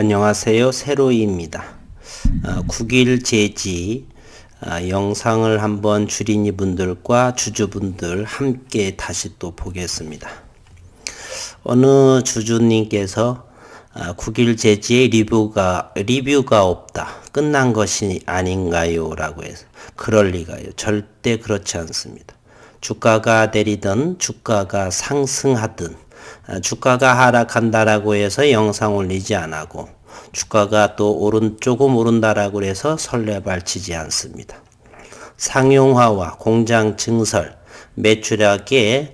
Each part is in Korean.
안녕하세요. 세로이입니다. 9길 제지 영상을 한번 주린이 분들과 주주분들 함께 다시 또 보겠습니다. 어느 주주님께서 9길 제지의 리뷰가 없다. 끝난 것이 아닌가요? 라고 해서 그럴 리가요. 절대 그렇지 않습니다. 주가가 내리든 주가가 상승하든 주가가 하락한다라고 해서 영상 올리지 않고 주가가 또 조금 오른다라고 해서 설레발치지 않습니다. 상용화와 공장 증설, 매출액의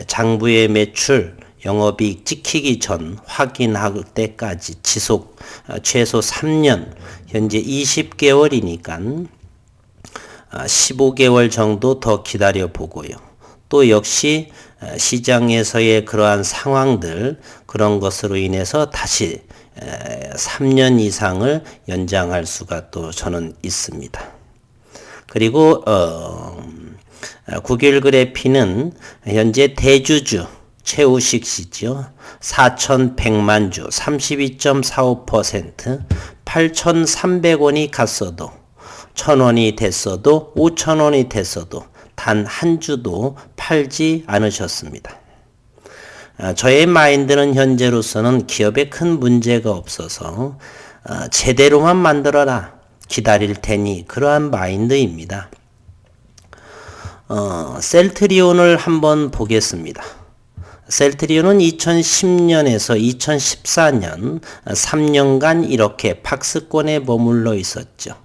장부의 매출, 영업이익 찍히기 전 확인할 때까지 지속 최소 3년, 현재 20개월이니까 15개월 정도 더 기다려 보고요. 또 역시 시장에서의 그러한 상황들, 그런 것으로 인해서 다시 3년 이상을 연장할 수가 또 저는 있습니다. 그리고 9길 그래피는 현재 대주주 최우식 씨죠. 4,100만 주 32.45% 8,300원이 갔어도 1,000원이 됐어도 5,000원이 됐어도 단 한 주도 팔지 않으셨습니다. 저의 마인드는 현재로서는 기업에 큰 문제가 없어서 제대로만 만들어라, 기다릴 테니, 그러한 마인드입니다. 셀트리온을 한번 보겠습니다. 셀트리온은 2010년에서 2014년 3년간 이렇게 박스권에 머물러 있었죠.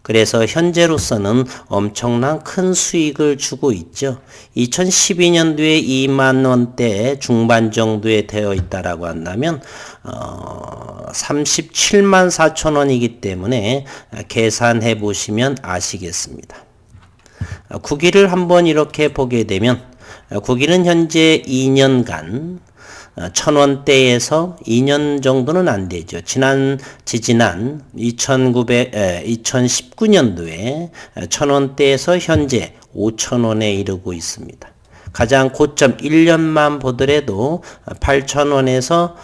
그래서 현재로서는 엄청난 큰 수익을 주고 있죠. 2012년도에 2만 원대 중반 정도에 되어 있다라고 한다면 37만 4천 원이기 때문에 계산해 보시면 아시겠습니다. 9길을 한번 이렇게 보게 되면 9길은 현재 2년간 1,000원대에서 2년 정도는 안 되죠. 지난 2019년도에 1,000원대에서 현재 5,000원에 이르고 있습니다. 가장 고점 1년만 보더라도 8,000원에서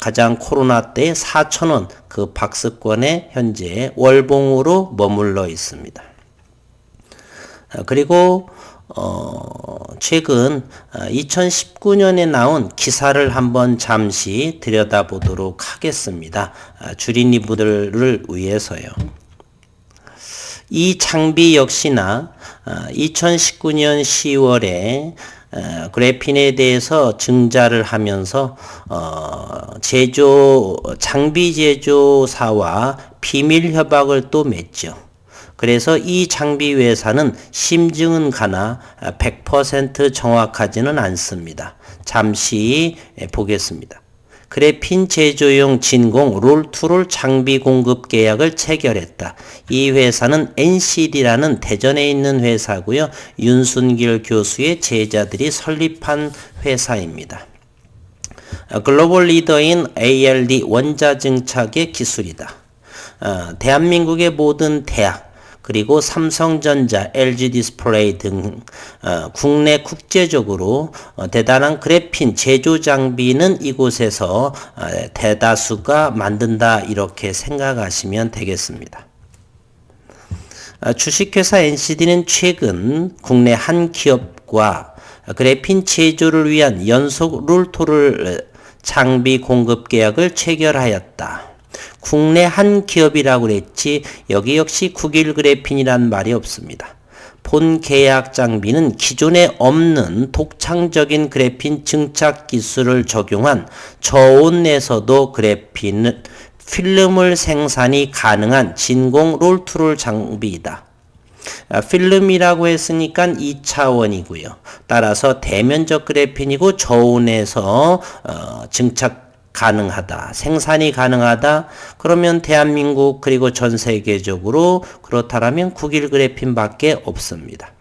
가장 코로나 때 4,000원 그 박스권에 현재 월봉으로 머물러 있습니다. 그리고 최근 2019년에 나온 기사를 한번 잠시 들여다보도록 하겠습니다. 주린이분들을 위해서요. 이 장비 역시나 2019년 10월에 그래핀에 대해서 증자를 하면서 장비 제조사와 비밀 협약을 또 맺죠. 그래서 이 장비 회사는 심증은 가나 100% 정확하지는 않습니다. 잠시 보겠습니다. 그래핀 제조용 진공 롤투롤 장비 공급 계약을 체결했다. 이 회사는 NCD라는 대전에 있는 회사고요. 윤순길 교수의 제자들이 설립한 회사입니다. 글로벌 리더인 ALD 원자증착의 기술이다. 대한민국의 모든 대학, 그리고 삼성전자, LG디스플레이 등 국내 국제적으로 대단한 그래핀 제조 장비는 이곳에서 대다수가 만든다, 이렇게 생각하시면 되겠습니다. 주식회사 NCD는 최근 국내 한 기업과 그래핀 제조를 위한 연속 롤토를 장비 공급 계약을 체결하였다. 국내 한 기업이라고 그랬지 여기 역시 9길 그래핀이란 말이 없습니다. 본 계약 장비는 기존에 없는 독창적인 그래핀 증착 기술을 적용한 저온 내에서도 그래핀 필름을 생산이 가능한 진공 롤투롤 장비이다. 필름이라고 했으니까 2차원이고요. 따라서 대면적 그래핀이고 저온에서 증착 가능하다, 생산이 가능하다. 그러면 대한민국 그리고 전 세계적으로 그렇다면 9길 그래핀밖에 없습니다.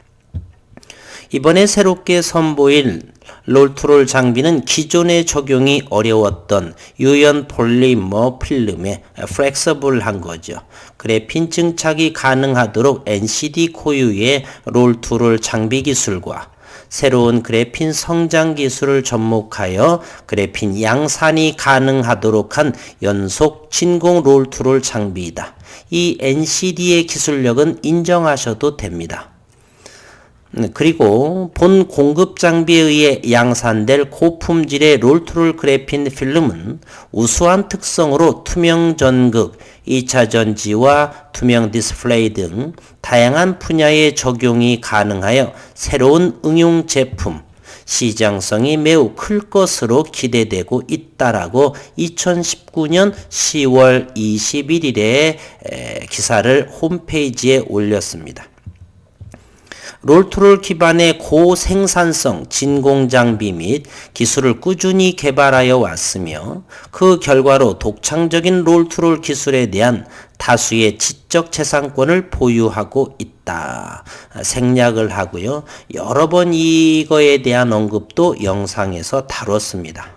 이번에 새롭게 선보일 롤투롤 장비는 기존에 적용이 어려웠던 유연 폴리머 필름에 플렉서블한 거죠. 그래핀 증착이 가능하도록 NCD 고유의 롤투롤 장비 기술과 새로운 그래핀 성장 기술을 접목하여 그래핀 양산이 가능하도록 한 연속 진공 롤툴을 장비이다. 이 NCD의 기술력은 인정하셔도 됩니다. 그리고 본 공급 장비에 의해 양산될 고품질의 롤툴 그래핀 필름은 우수한 특성으로 투명 전극, 2차 전지와 투명 디스플레이 등 다양한 분야의 적용이 가능하여 새로운 응용 제품, 시장성이 매우 클 것으로 기대되고 있다라고 2019년 10월 21일에 기사를 홈페이지에 올렸습니다. 롤툴 기반의 고생산성 진공장비 및 기술을 꾸준히 개발하여 왔으며 그 결과로 독창적인 롤툴 기술에 대한 다수의 지적 재산권을 보유하고 있다. 생략을 하고요. 여러 번 이거에 대한 언급도 영상에서 다뤘습니다.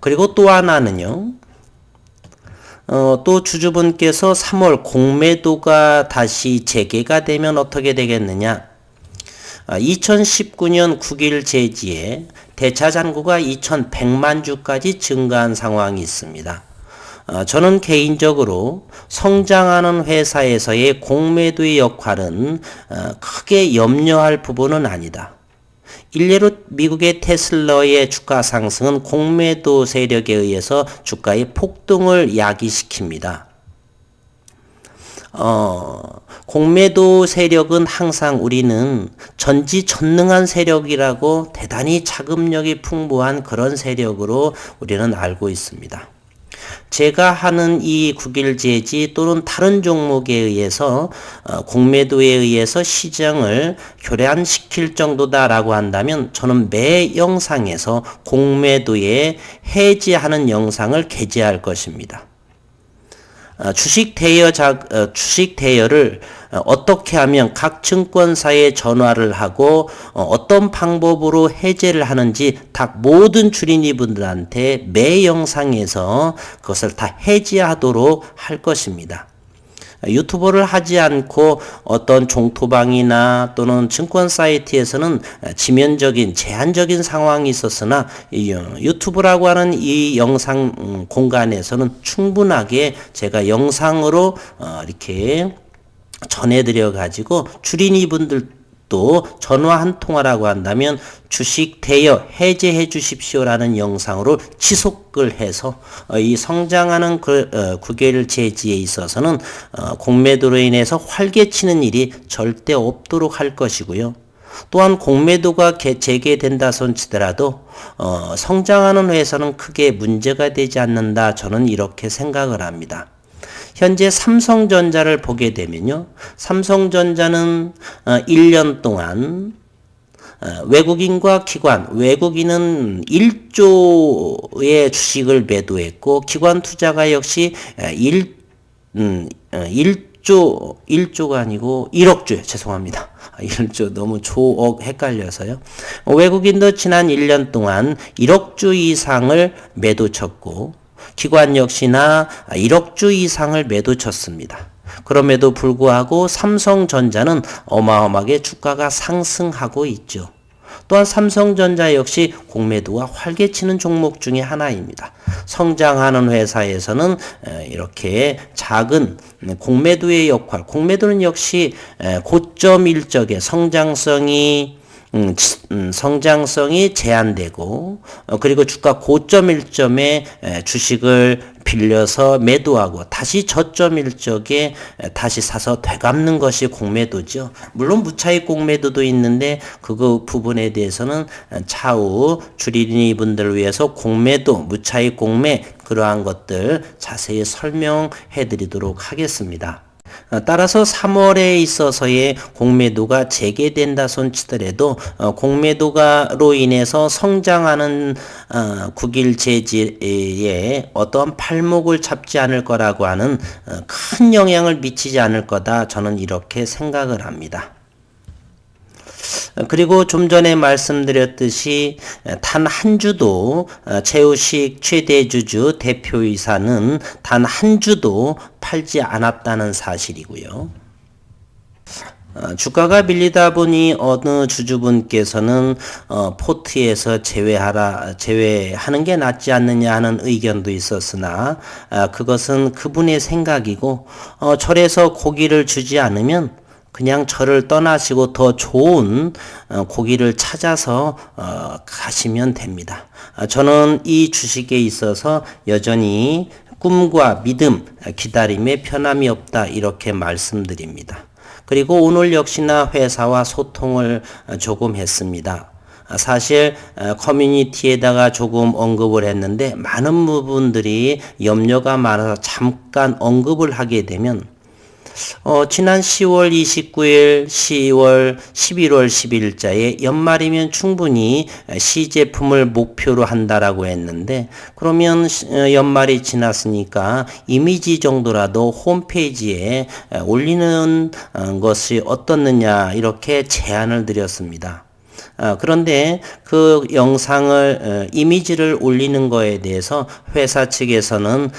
그리고 또 하나는요. 또 주주분께서 3월 공매도가 다시 재개가 되면 어떻게 되겠느냐. 2019년 9일 제지에 대차 잔고가 2100만 주까지 증가한 상황이 있습니다. 저는 개인적으로 성장하는 회사에서의 공매도의 역할은 크게 염려할 부분은 아니다. 일례로 미국의 테슬라의 주가 상승은 공매도 세력에 의해서 주가의 폭등을 야기시킵니다. 공매도 세력은 항상 우리는 전지전능한 세력이라고 대단히 자금력이 풍부한 그런 세력으로 우리는 알고 있습니다. 제가 하는 이 국일제지 또는 다른 종목에 의해서 공매도에 의해서 시장을 교란시킬 정도다라고 한다면 저는 매 영상에서 공매도에 해지하는 영상을 게재할 것입니다. 주식 대여를 어떻게 하면 각 증권사에 전화를 하고 어떤 방법으로 해제를 하는지 다 모든 주린이분들한테 매 영상에서 그것을 다 해지하도록 할 것입니다. 유튜브를 하지 않고 어떤 종토방이나 또는 증권 사이트에서는 지면적인 제한적인 상황이 있었으나 유튜브라고 하는 이 영상 공간에서는 충분하게 제가 영상으로 이렇게 전해드려 가지고 주린이 분들도 전화 한 통화라고 한다면 주식 대여 해제해 주십시오라는 영상으로 지속을 해서 이 성장하는 국외를 제지에 있어서는 공매도로 인해서 활개치는 일이 절대 없도록 할 것이고요. 또한 공매도가 재개된다 손치더라도 성장하는 회사는 크게 문제가 되지 않는다. 저는 이렇게 생각을 합니다. 현재 삼성전자를 보게 되면요. 삼성전자는 1년 동안 외국인과 기관, 외국인은 1조의 주식을 매도했고 기관 투자가 역시 1조가 아니고 1억조요. 죄송합니다. 1조 너무 조억 헷갈려서요. 외국인도 지난 1년 동안 1억주 이상을 매도 쳤고 기관 역시나 1억주 이상을 매도 쳤습니다. 그럼에도 불구하고 삼성전자는 어마어마하게 주가가 상승하고 있죠. 또한 삼성전자 역시 공매도가 활개치는 종목 중에 하나입니다. 성장하는 회사에서는 이렇게 작은 공매도의 역할, 공매도는 역시 고점 일적의 성장성이 제한되고 그리고 주가 고점 일점에 주식을 빌려서 매도하고 다시 저점 일적에 다시 사서 되갚는 것이 공매도죠. 물론 무차익 공매도도 있는데 그 부분에 대해서는 차후 주린이 분들을 위해서 공매도, 무차익 공매 그러한 것들 자세히 설명해 드리도록 하겠습니다. 따라서 3월에 있어서의 공매도가 재개된다 손치더라도 공매도가로 인해서 성장하는 국일 제지에 어떠한 팔목을 잡지 않을 거라고 하는 큰 영향을 미치지 않을 거다. 저는 이렇게 생각을 합니다. 그리고 좀 전에 말씀드렸듯이 단 한 주도 최우식 최대주주 대표이사는 단 한 주도 팔지 않았다는 사실이고요. 주가가 밀리다 보니 어느 주주분께서는 포트에서 제외하는 게 낫지 않느냐 하는 의견도 있었으나 그것은 그분의 생각이고 절에서 고기를 주지 않으면 그냥 절을 떠나시고 더 좋은 고기를 찾아서 가시면 됩니다. 저는 이 주식에 있어서 여전히 꿈과 믿음, 기다림에 편함이 없다 이렇게 말씀드립니다. 그리고 오늘 역시나 회사와 소통을 조금 했습니다. 사실 커뮤니티에다가 조금 언급을 했는데 많은 부분들이 염려가 많아서 잠깐 언급을 하게 되면 지난 10월 29일, 11월 10일자에 연말이면 충분히 시제품을 목표로 한다라고 했는데 그러면 연말이 지났으니까 이미지 정도라도 홈페이지에 올리는 것이 어떻느냐 이렇게 제안을 드렸습니다. 그런데 그 영상을 이미지를 올리는 거에 대해서 회사 측에서는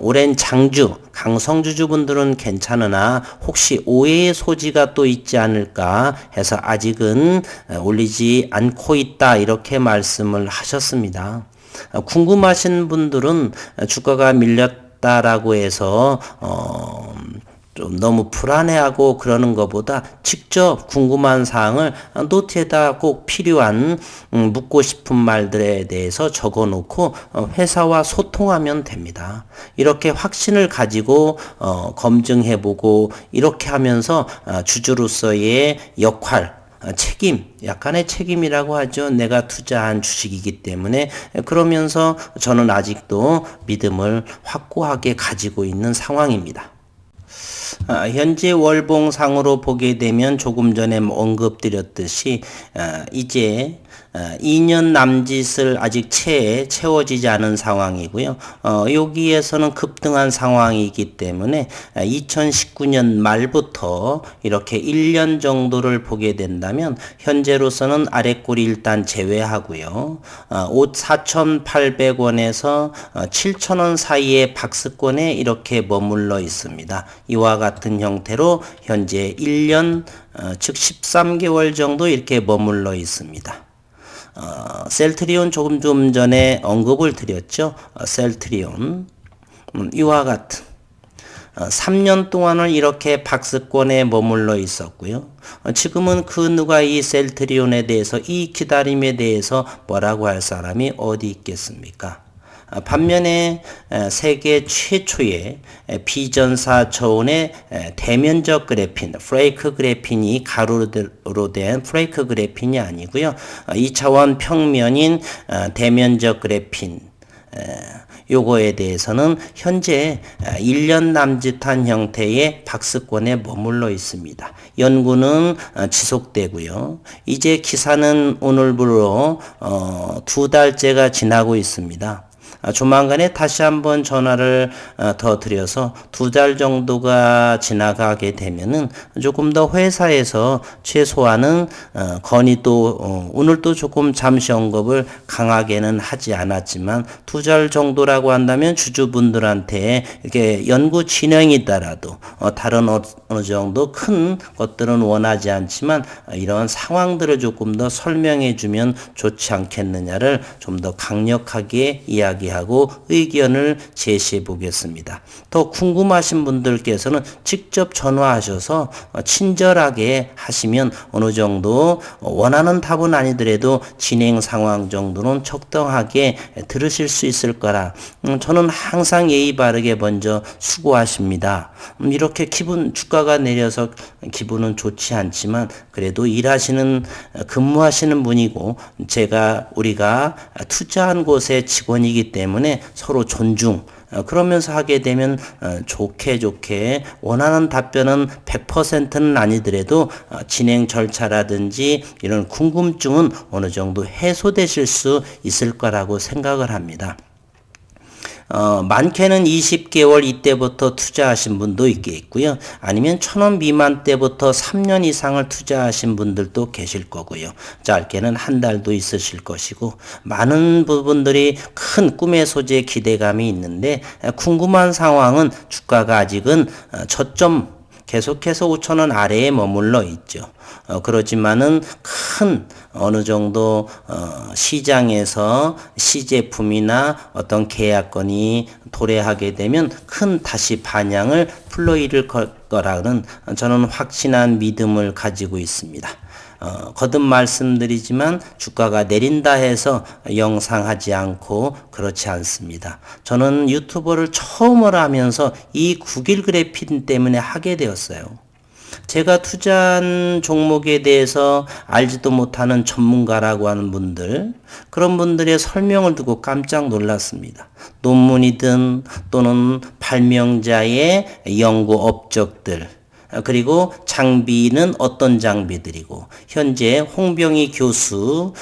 오랜 장주 강성주주분들은 괜찮으나 혹시 오해의 소지가 또 있지 않을까 해서 아직은 올리지 않고 있다 이렇게 말씀을 하셨습니다. 궁금하신 분들은 주가가 밀렸다라고 해서 좀 너무 불안해하고 그러는 것보다 직접 궁금한 사항을 노트에다 꼭 필요한 묻고 싶은 말들에 대해서 적어 놓고 회사와 소통하면 됩니다. 이렇게 확신을 가지고 검증해보고 이렇게 하면서 주주로서의 역할 책임, 약간의 책임이라고 하죠. 내가 투자한 주식이기 때문에 그러면서 저는 아직도 믿음을 확고하게 가지고 있는 상황입니다. 현재 월봉상으로 보게 되면 조금 전에 언급드렸듯이 이제 2년 남짓을 아직 채워지지 않은 상황이고요. 여기에서는 급등한 상황이기 때문에 2019년 말부터 이렇게 1년 정도를 보게 된다면 현재로서는 아래꼬리 일단 제외하고요. 4,800원에서 7,000원 사이의 박스권에 이렇게 머물러 있습니다. 이와 같은 형태로 현재 1년 즉 13개월 정도 이렇게 머물러 있습니다. 셀트리온 조금 좀 전에 언급을 드렸죠. 셀트리온 이와 같은 3년 동안을 이렇게 박스권에 머물러 있었고요. 지금은 그 누가 이 셀트리온에 대해서 이 기다림에 대해서 뭐라고 할 사람이 어디 있겠습니까? 반면에 세계 최초의 비전사 저온의 대면적 그래핀, 프레이크 그래핀이 가루로 된 프레이크 그래핀이 아니고요. 2차원 평면인 대면적 그래핀 요거에 대해서는 현재 1년 남짓한 형태의 박스권에 머물러 있습니다. 연구는 지속되고요. 이제 기사는 오늘부로 2달째가 지나고 있습니다. 조만간에 다시 한번 전화를 더 드려서 2달 정도가 지나가게 되면은 조금 더 회사에서 최소한은 건의 또 오늘 또 조금 잠시 언급을 강하게는 하지 않았지만 2달 정도라고 한다면 주주분들한테 이렇게 연구 진행이 따라도 다른 어느 정도 큰 것들은 원하지 않지만 이런 상황들을 조금 더 설명해 주면 좋지 않겠느냐를 좀 더 강력하게 이야기하고 의견을 제시해 보겠습니다. 더 궁금하신 분들께서는 직접 전화하셔서 친절하게 하시면 어느 정도 원하는 답은 아니더라도 진행 상황 정도는 적당하게 들으실 수 있을 거라 저는 항상 예의 바르게 먼저 수고하십니다. 이렇게 주가가 내려서 기분은 좋지 않지만 그래도 근무하시는 분이고 우리가 투자한 곳의 직원이기 때문에 서로 존중 그러면서 하게 되면 좋게 원하는 답변은 100%는 아니더라도 진행 절차라든지 이런 궁금증은 어느 정도 해소되실 수 있을 거라고 생각을 합니다. 많게는 20개월 이때부터 투자하신 분도 있겠고요. 아니면 1,000원 미만 때부터 3년 이상을 투자하신 분들도 계실 거고요. 짧게는 한 달도 있으실 것이고 많은 부분들이 큰 꿈의 소재 기대감이 있는데 궁금한 상황은 주가가 아직은 저점 계속해서 5,000원 아래에 머물러 있죠. 그렇지만은 큰 어느 정도 시장에서 시제품이나 어떤 계약건이 도래하게 되면 큰 다시 반향을 불러일으킬 거라는 저는 확신한 믿음을 가지고 있습니다. 거듭 말씀드리지만 주가가 내린다 해서 영상하지 않고 그렇지 않습니다. 저는 유튜버를 처음으로 하면서 이 9일 그래핀 때문에 하게 되었어요. 제가 투자한 종목에 대해서 알지도 못하는 전문가라고 하는 분들, 그런 분들의 설명을 듣고 깜짝 놀랐습니다. 논문이든 또는 발명자의 연구 업적들, 그리고 장비는 어떤 장비들이고 현재 홍병희 교수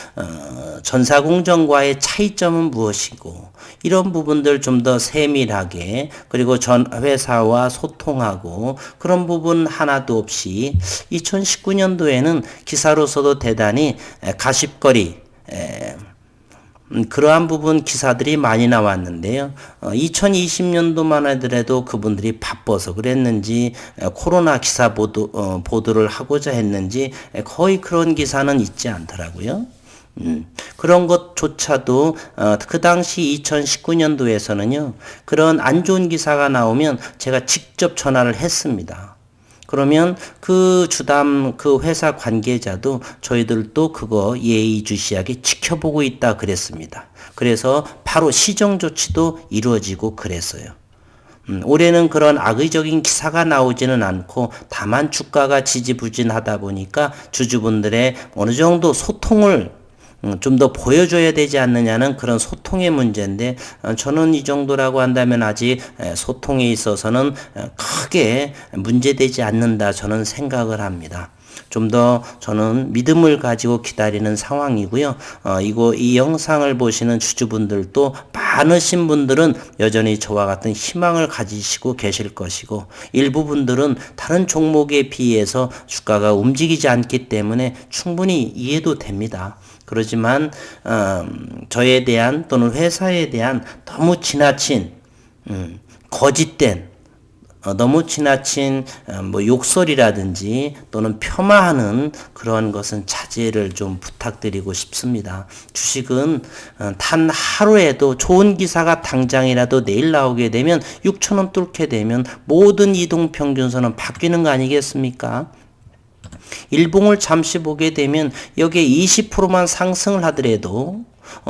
전사공정과의 차이점은 무엇이고 이런 부분들 좀 더 세밀하게 그리고 전 회사와 소통하고 그런 부분 하나도 없이 2019년도에는 기사로서도 대단히 가십거리 그러한 부분 기사들이 많이 나왔는데요. 2020년도만 하더라도 그분들이 바빠서 그랬는지 코로나 기사 보도를 하고자 했는지 거의 그런 기사는 있지 않더라고요. 그런 것조차도 그 당시 2019년도에서는요. 그런 안 좋은 기사가 나오면 제가 직접 전화를 했습니다. 그러면 그 주담 그 회사 관계자도 저희들도 그거 예의주시하게 지켜보고 있다 그랬습니다. 그래서 바로 시정 조치도 이루어지고 그랬어요. 올해는 그런 악의적인 기사가 나오지는 않고 다만 주가가 지지부진하다 보니까 주주분들의 어느 정도 소통을 좀 더 보여줘야 되지 않느냐는 그런 소통의 문제인데 저는 이 정도라고 한다면 아직 소통에 있어서는 크게 문제되지 않는다 저는 생각을 합니다. 좀 더 저는 믿음을 가지고 기다리는 상황이고요. 이 영상을 보시는 주주분들도 많으신 분들은 여전히 저와 같은 희망을 가지시고 계실 것이고 일부 분들은 다른 종목에 비해서 주가가 움직이지 않기 때문에 충분히 이해도 됩니다. 그렇지만 저에 대한 또는 회사에 대한 너무 지나친 거짓된 너무 지나친 욕설이라든지 또는 폄하하는 그런 것은 자제를 좀 부탁드리고 싶습니다. 주식은 단 하루에도 좋은 기사가 당장이라도 내일 나오게 되면 6,000원 뚫게 되면 모든 이동평균선은 바뀌는 거 아니겠습니까? 일봉을 잠시 보게 되면 여기에 20%만 상승을 하더라도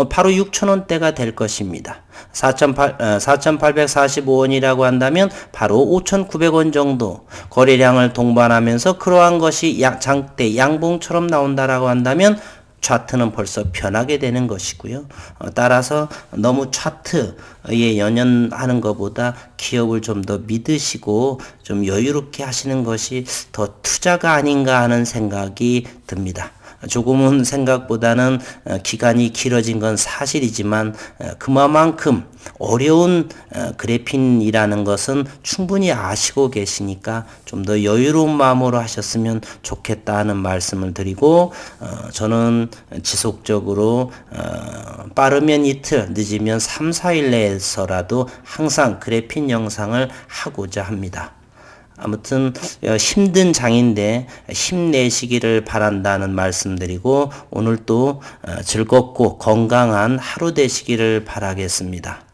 바로 6,000원대가 될 것입니다. 4,845원이라고 한다면 바로 5,900원 정도 거래량을 동반하면서 그러한 것이 장대 양봉처럼 나온다라고 한다면 차트는 벌써 변하게 되는 것이고요. 따라서 너무 차트에 연연하는 것보다 기업을 좀 더 믿으시고 좀 여유롭게 하시는 것이 더 투자가 아닌가 하는 생각이 듭니다. 조금은 생각보다는 기간이 길어진 건 사실이지만 그만큼 어려운 그래핀이라는 것은 충분히 아시고 계시니까 좀 더 여유로운 마음으로 하셨으면 좋겠다 하는 말씀을 드리고 저는 지속적으로 빠르면 이틀 늦으면 3, 4일 내에서라도 항상 그래핀 영상을 하고자 합니다. 아무튼 힘든 장인데 힘내시기를 바란다는 말씀드리고 오늘도 즐겁고 건강한 하루 되시기를 바라겠습니다.